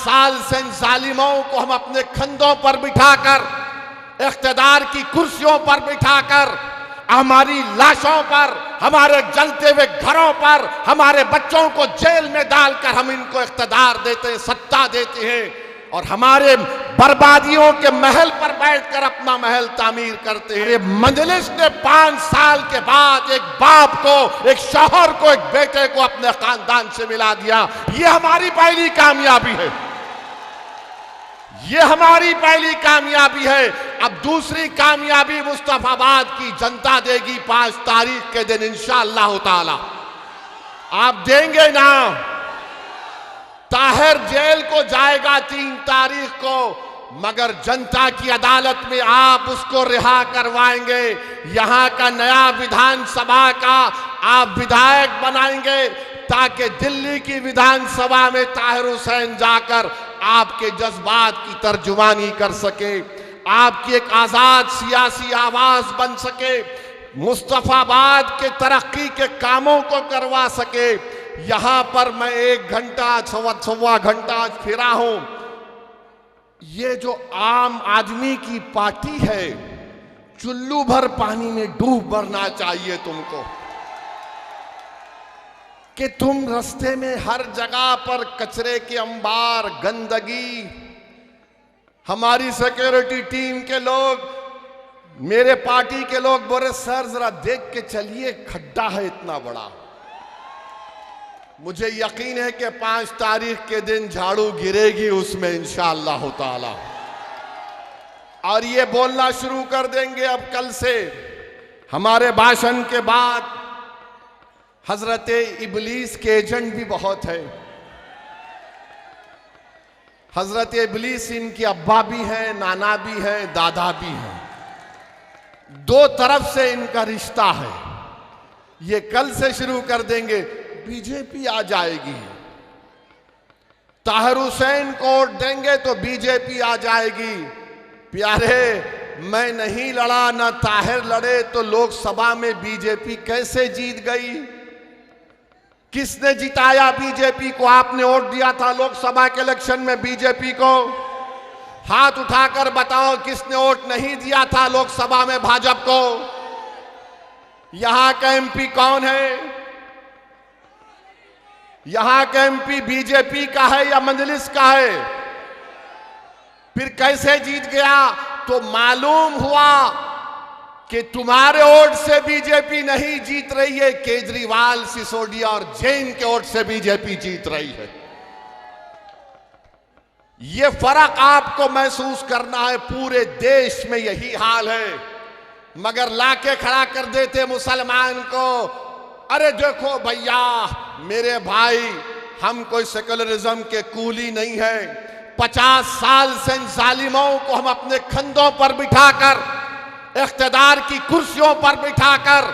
साल से इन जालिमों को हम अपने कंधों पर बिठाकर, इख्तिदार की कुर्सियों पर बिठाकर, हमारी लाशों पर, हमारे जलते हुए घरों पर, हमारे बच्चों को जेल में डालकर हम इनको इख्तिदार देते हैं, सत्ता देते हैं, और हमारे बर्बादियों के महल पर बैठकर अपना महल तामीर करते हैं। मजलिस ने 5 साल के बाद एक बाप को, एक शौहर को, एक बेटे को अपने खानदान से मिला दिया। ये हमारी पहली कामयाबी है, ये हमारी पहली कामयाबी है। अब दूसरी कामयाबी मुस्तफाबाद की जनता देगी 5 तारीख के दिन इंशाअल्लाह ताला। आप देंगे ना? ताहिर जेल को जाएगा 3 तारीख को, मगर जनता की अदालत में आप उसको रिहा करवाएंगे। यहां का नया विधानसभा का आप विधायक बनाएंगे ताकि दिल्ली की विधानसभा में ताहिर हुसैन जाकर आपके जज्बात की तर्जुमानी कर सके, आपकी एक आजाद सियासी आवाज बन सके, मुस्तफाबाद के तरक्की के कामों को करवा सके। यहां पर मैं 1 घंटा, सवा घंटा फिरा हूं। ये जो आम आदमी की पार्टी है, चुल्लू भर पानी में डूब मरना चाहिए तुमको, कि तुम रास्ते में हर जगह पर कचरे के अंबार, गंदगी, हमारी सिक्योरिटी टीम के लोग, मेरे पार्टी के लोग बोले सर जरा देख के चलिए, खड्डा है इतना बड़ा। मुझे यकीन है कि 5 तारीख के दिन झाड़ू गिरेगी उसमें इंशाअल्लाह ताला, और ये बोलना शुरू कर देंगे अब कल से। हमारे भाषण के बाद हजरत इबलीस के एजेंट भी बहुत है। हजरत इबलीस इनके अब्बा भी हैं, नाना भी हैं, दादा भी हैं, 2 तरफ से इनका रिश्ता है। ये कल से शुरू कर देंगे, बीजेपी आ जाएगी, ताहिर हुसैन को वोट देंगे तो बीजेपी आ जाएगी। प्यारे, मैं नहीं लड़ा, ना ताहिर लड़े, तो लोकसभा में बीजेपी कैसे जीत गई? किसने जिताया बीजेपी को? आपने वोट दिया था लोकसभा के इलेक्शन में बीजेपी को? हाथ उठाकर बताओ किसने वोट नहीं दिया था लोकसभा में भाजपा को? यहां का एमपी कौन है? यहां का एमपी बीजेपी का है या मजलिस का है? फिर कैसे जीत गया? तो मालूम हुआ कि तुम्हारे वोट से बीजेपी नहीं जीत रही है, केजरीवाल, सिसोदिया और जैन के वोट से बीजेपी जीत रही है। यह फर्क आपको महसूस करना है। पूरे देश में यही हाल है, मगर लाके खड़ा कर देते मुसलमान को। अरे देखो भैया, मेरे भाई, हम कोई सेकुलरिज्म के कूली नहीं है। 50 साल से इन जालिमों को हम अपने कंधों पर बिठाकर, इख्तिदार की कुर्सियों पर बिठाकर,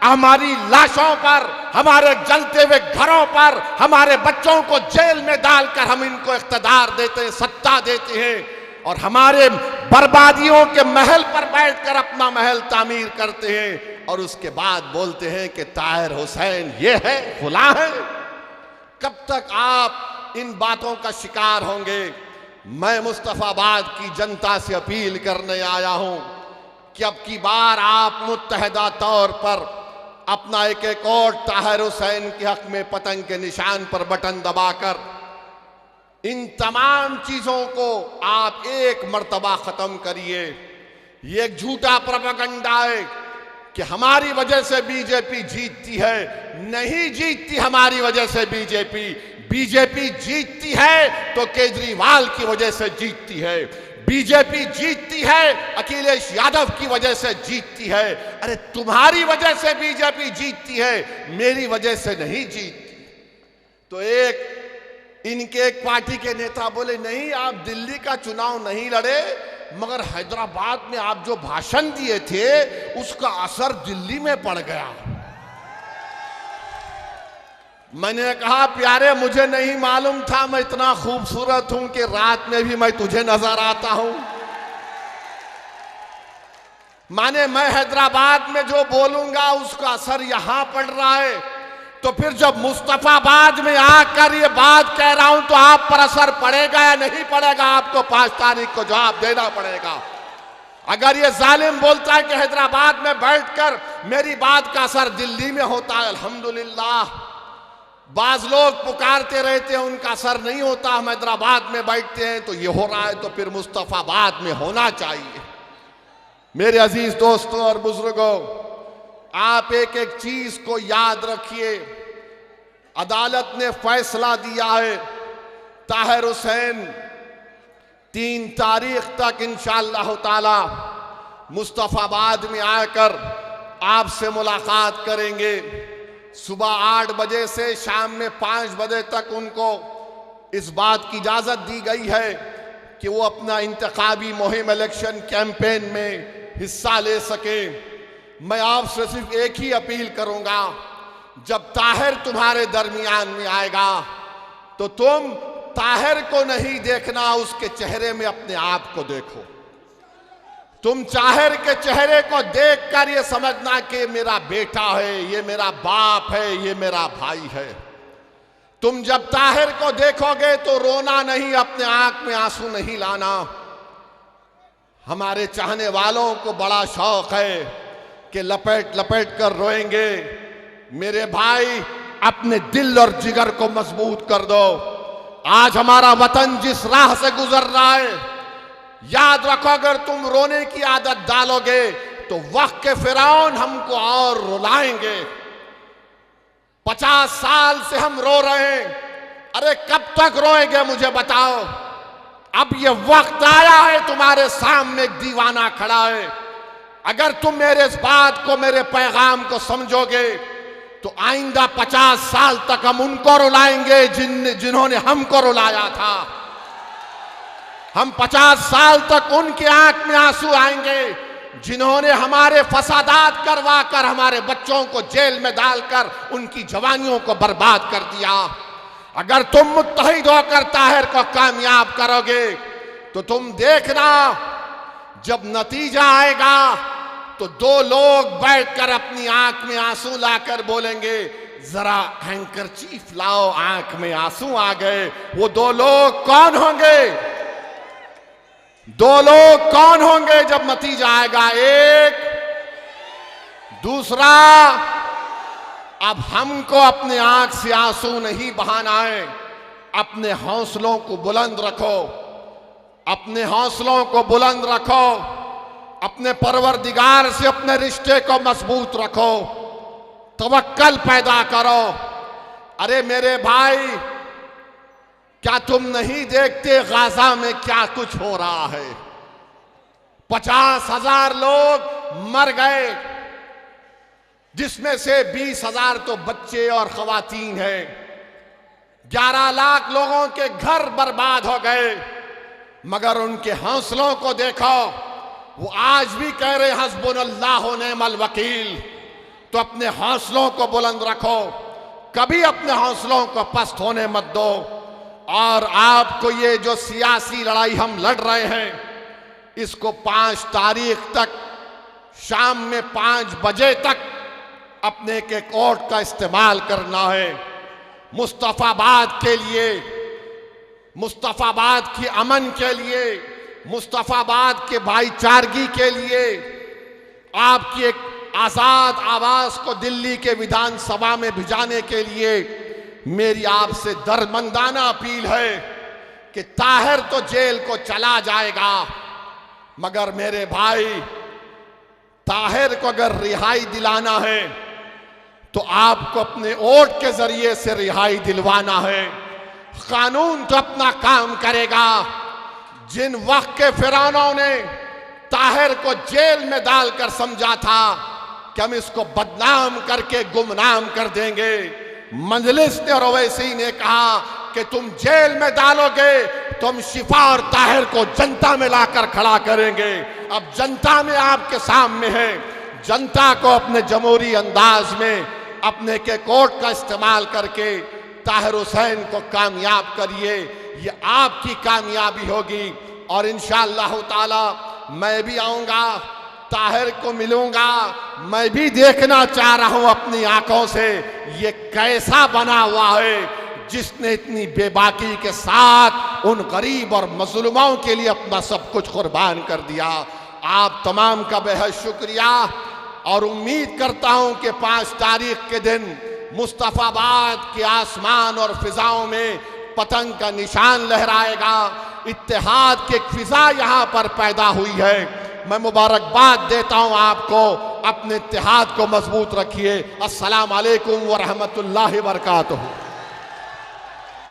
हमारी लाशों पर, हमारे जलते हुए घरों पर, हमारे बच्चों को जेल में डालकर हम इनको इख्तिदार देते हैं, सत्ता देते हैं, और हमारे बर्बादियों के महल पर बैठकर अपना महल तामीर करते हैं, और उसके बाद बोलते हैं कि ताहिर हुसैन ये है, खुला है। कब तक आप इन बातों का शिकार होंगे? मैं मुस्तफाबाद की जनता से अपील करने आया हूं कि अब की बार आप मुत्तहदा तौर पर अपना एक और ताहिर हुसैन के हक में पतंग के निशान पर बटन दबाकर इन तमाम चीजों को आप एक मर्तबा खत्म करिए। ये एक झूठा प्रोपेगेंडा है कि हमारी वजह से बीजेपी जीतती है। नहीं जीतती हमारी वजह से बीजेपी। बीजेपी जीतती है तो केजरीवाल की वजह से जीतती है। बीजेपी जीतती है अखिलेश यादव की वजह से जीतती है। अरे तुम्हारी वजह से बीजेपी जीतती है, मेरी वजह से नहीं जीतती। तो इनके एक पार्टी के नेता बोले नहीं, आप दिल्ली का चुनाव नहीं लड़े, मगर हैदराबाद में आप जो भाषण दिए थे उसका असर दिल्ली में पड़ गया। मैंने कहा प्यारे, मुझे नहीं मालूम था मैं इतना खूबसूरत हूं कि रात में भी मैं तुझे नजर आता हूं। माने मैं हैदराबाद में जो बोलूंगा उसका असर यहां पड़ रहा है। तो फिर जब मुस्तफाबाद में आकर ये बात कह रहा हूं तो आप पर असर पड़ेगा या नहीं पड़ेगा? आपको 5 तारीख को जवाब देना पड़ेगा। अगर ये जालिम बोलता है कि हैदराबाद में बैठकर मेरी बात का असर दिल्ली में होता है, अल्हम्दुलिल्लाह। बाज लोग पुकारते रहते हैं उनका असर नहीं होता, हम हैदराबाद में बैठते हैं तो ये हो रहा है, तो फिर मुस्तफाबाद में होना चाहिए। मेरे अजीज दोस्तों और बुजुर्गों, आप एक एक चीज को याद रखिए। अदालत ने फैसला दिया है ताहिर हुसैन 3 तारीख तक इंशाअल्लाह ताला मुस्तफाबाद में आकर आपसे मुलाकात करेंगे। सुबह 8 बजे से शाम में 5 बजे तक उनको इस बात की इजाज़त दी गई है कि वो अपना इंतखाबी मुहिम इलेक्शन कैंपेन में हिस्सा ले सके। मैं आपसे सिर्फ एक ही अपील करूंगा, जब ताहिर तुम्हारे दरमियान में आएगा तो तुम ताहिर को नहीं देखना, उसके चेहरे में अपने आप को देखो। तुम ताहिर के चेहरे को देखकर ये समझना कि मेरा बेटा है, ये मेरा बाप है, ये मेरा भाई है। तुम जब ताहिर को देखोगे तो रोना नहीं, अपने आंख में आंसू नहीं लाना। हमारे चाहने वालों को बड़ा शौक है कि लपेट लपेट कर रोएंगे। मेरे भाई, अपने दिल और जिगर को मजबूत कर दो। आज हमारा वतन जिस राह से गुजर रहा है, याद रखो, अगर तुम रोने की आदत डालोगे तो वक्त के फिरौन हमको और रुलाएंगे। 50 साल से हम रो रहे हैं, अरे कब तक रोएंगे मुझे बताओ? अब ये वक्त आया है, तुम्हारे सामने एक दीवाना खड़ा है। अगर तुम मेरे इस बात को, मेरे पैगाम को समझोगे तो आइंदा 50 साल तक हम उनको रुलाएंगे जिन्होंने हमको रुलाया था। हम 50 साल तक उनके आंख में आंसू आएंगे जिन्होंने हमारे फसादात करवा कर हमारे बच्चों को जेल में डालकर उनकी जवानियों को बर्बाद कर दिया। अगर तुम मुत्तहिद होकर ताहिर को कामयाब करोगे तो तुम देखना, जब नतीजा आएगा तो 2 लोग बैठकर अपनी आंख में आंसू लाकर बोलेंगे, जरा हैंकरचीफ लाओ, आंख में आंसू आ गए। वो 2 लोग कौन होंगे? 2 लोग कौन होंगे जब नतीजा आएगा? एक, दूसरा, अब हमको अपने आंख से आंसू नहीं बहाना है। अपने हौसलों को बुलंद रखो, अपने हौसलों को बुलंद रखो, अपने परवरदिगार से अपने रिश्ते को मजबूत रखो, तवक्कल पैदा करो। अरे मेरे भाई, क्या तुम नहीं देखते गाजा में क्या कुछ हो रहा है? 50,000 लोग मर गए, जिसमें से 20,000 तो बच्चे और खवातीन हैं। 11 लाख लोगों के घर बर्बाद हो गए, मगर उनके हौसलों को देखो, वो आज भी कह रहे हस्बुनल्लाह व निअमल वकील। तो अपने हौसलों को बुलंद रखो, कभी अपने हौसलों को पस्त होने मत दो। और आपको ये जो सियासी लड़ाई हम लड़ रहे हैं, इसको 5 तारीख तक शाम में 5 बजे तक अपने के कोर्ट का इस्तेमाल करना है। मुस्तफाबाद के लिए, मुस्तफाबाद के अमन के लिए, मुस्तफाबाद के भाईचारगी के लिए, आपकी एक आजाद आवाज को दिल्ली के विधानसभा में भिजाने के लिए मेरी आपसे दरमंदाना अपील है कि ताहिर तो जेल को चला जाएगा, मगर मेरे भाई, ताहिर को अगर रिहाई दिलाना है तो आपको अपने वोट के जरिए से रिहाई दिलवाना है। कानून तो अपना काम करेगा। जिन वक्त के फिरौनों ने ताहिर को जेल में डालकर समझा था कि हम इसको बदनाम करके गुमनाम कर देंगे, मजलिस ने और ओवैसी ने कहा कि तुम जेल में डालोगे तो हम शिफा और ताहिर को जनता में लाकर खड़ा करेंगे। अब जनता में आपके सामने है, जनता को अपने जमहूरी अंदाज में अपने के कोर्ट का इस्तेमाल करके ताहिर हुसैन को कामयाब करिए। ये आपकी कामयाबी होगी और इंशाअल्लाह ताला मैं भी आऊँगा, ताहिर को मिलूंगा, मैं भी देखना चाह रहा हूं अपनी आंखों से ये कैसा बना हुआ है जिसने इतनी बेबाकी के साथ उन गरीब और मजलूमों के लिए अपना सब कुछ कुर्बान कर दिया। आप तमाम का बेहद शुक्रिया और उम्मीद करता हूं कि 5 तारीख के दिन मुस्तफाबाद के आसमान और फिजाओं में पतंग का निशान लहराएगा। इत्तेहाद की एक फिजा यहाँ पर पैदा हुई है। मैं मुबारकबाद देता हूँ आपको, अपने इत्तेहाद को मजबूत रखिए। अस्सलाम वालेकुम व रहमतुल्लाहि व बरकातुहू।